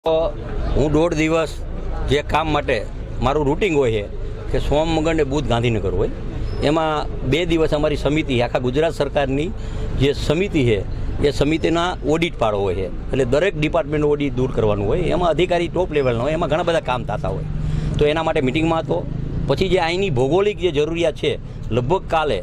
હું 1.5 દિવસ જે કામ માટે મારું રૂટિંગ હોય છે કે સોમ મંગળ ને બુધ ગાંધીનગર હોય, એમાં 2 દિવસ અમારી સમિતિ આખા ગુજરાત સરકારની જે સમિતિ છે એ સમિતિના ઓડિટ પાડો હોય છે, એટલે દરેક ડિપાર્ટમેન્ટનું ઓડિટ દૂર કરવાનું હોય, એમાં અધિકારી ટોપ લેવલનો હોય, એમાં ઘણા બધા કામ થતા હોય. તો એના માટે મિટિંગમાં હતો. પછી જે અહીંની ભૌગોલિક જે જરૂરિયાત છે, લગભગ કાલે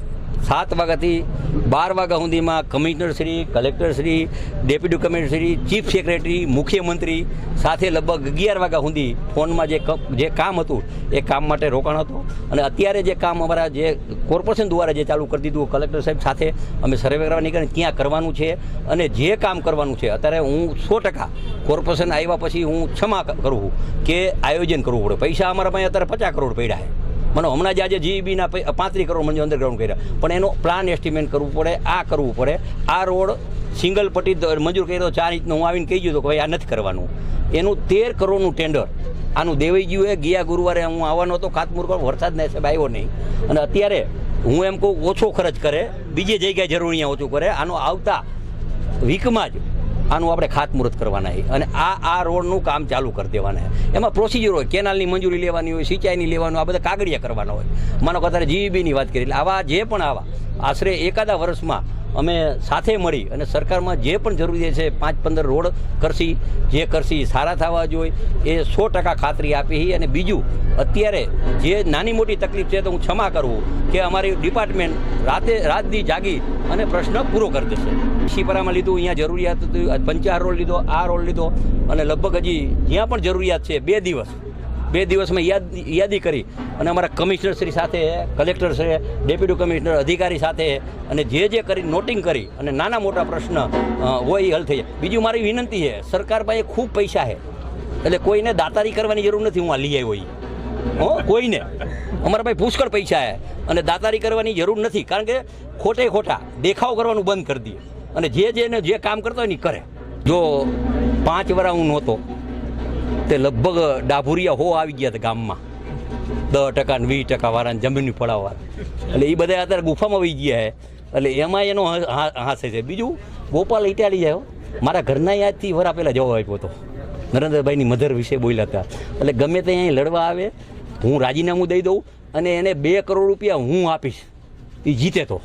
7 વાગ્યાથી 12 વાગ્યા સુધીમાં કમિશનરશ્રી, કલેક્ટરશ્રી, ડેપ્યુટી કમિશનરશ્રી, ચીફ સેક્રેટરી, મુખ્યમંત્રી સાથે લગભગ 11 વાગ્યા સુધી ફોનમાં જે કામ હતું એ કામ માટે રોકાણ હતું. અને અત્યારે જે કામ અમારા જે કોર્પોરેશન દ્વારા જે ચાલુ કરી દીધું, કલેક્ટર સાહેબ સાથે અમે સર્વે કરવા નીકળીને ત્યાં કરવાનું છે. અને જે કામ કરવાનું છે અત્યારે હું 100% કોર્પોરેશન આવ્યા પછી હું ક્ષમા કરું છું કે આયોજન કરવું પડે. પૈસા અમારા પાસે અત્યારે 50 કરોડ પડ્યા છે. મને હમણાં જ આજે જીઈબીના 35 કરોડ મને અંડરગ્રાઉન્ડ કર્યા, પણ એનો પ્લાન એસ્ટિમેટ કરવું પડે, આ કરવું પડે. આ રોડ સિંગલ પટ્ટી મંજૂર કર્યો 4 ઇંચનો, હું આવીને કહી ગયો તો કે ભાઈ આ નથી કરવાનું. એનું 13 કરોડનું ટેન્ડર આનું દેવાઈ ગયું. ગયા ગુરુવારે હું આવવાનો હતો, ખાતમુહૂર્ત પર વરસાદ નહીં સાહેબ આવ્યો નહીં. અને અત્યારે હું એમ કહું ઓછો ખર્ચ કરે, બીજી જગ્યાએ જરૂર અહીંયા ઓછું કરે. આનો આવતા વીકમાં જ આનું આપણે ખાતમુહૂર્ત કરવાના છે અને આ રોડનું કામ ચાલુ કરી દેવાના છે. એમાં પ્રોસિજર હોય, કેનાલની મંજૂરી લેવાની હોય, સિંચાઈની લેવાનું, આ બધા કાગળિયા કરવાના હોય. માનો કે અત્યારે જીઈબીની વાત કરી, એટલે આવા જે પણ આશરે એકાદા વર્ષમાં અમે સાથે મળી અને સરકારમાં જે પણ જરૂરી છે 5-15 રોડ કરશી, જે કરશી સારા થવા જોઈએ એ 100% ખાતરી આપી. અને બીજું અત્યારે જે નાની મોટી તકલીફ છે તો હું ક્ષમા કરું કે અમારી ડિપાર્ટમેન્ટ રાતથી જાગી અને પ્રશ્ન પૂરો કરી દેશે. શિપરામાં લીધું, અહીંયા જરૂરિયાત હતી, 50 રોડ લીધો, આ રોડ લીધો. અને લગભગ હજી જ્યાં પણ જરૂરિયાત છે 2 દિવસમાં યાદી કરી અને અમારા કમિશનરશ્રી સાથે, કલેક્ટર છે, ડેપ્યુટી કમિશનર, અધિકારી સાથે અને જે કરી નોટિંગ કરી અને નાના મોટા પ્રશ્ન હોય એ હલ થઈ જાય. બીજું મારી વિનંતી છે, સરકાર પાસે ખૂબ પૈસા છે, એટલે કોઈને દાતારી કરવાની જરૂર નથી. હું આ લઈ આવ્યો કોઈને, અમારા પાસે પુષ્કળ પૈસા છે અને દાતારી કરવાની જરૂર નથી. કારણ કે ખોટા દેખાવ કરવાનું બંધ કરી દઈએ અને જે કામ કરતો હોય ને કરે. જો 5 વર્ષ હું નહોતો તે લગભગ ડાભુરિયા આવી ગયા હતા ગામમાં, 10% ને 20% વાળાને જમીનની ફળાવવા, એટલે એ બધા અત્યારે ગુફામાં વહી ગયા છે. એટલે એમાં એનો હાસે છે. બીજું ગોપાલ ઇટાલી જાય, મારા ઘરના યાદથી વરા પહેલાં જવાબ આપ્યો હતો, નરેન્દ્રભાઈની મધર વિશે બોલ્યા હતા. એટલે ગમે તે અહીં લડવા આવે હું રાજીનામું દઈ દઉં અને એને 2 કરોડ રૂપિયા હું આપીશ, એ જીતે તો.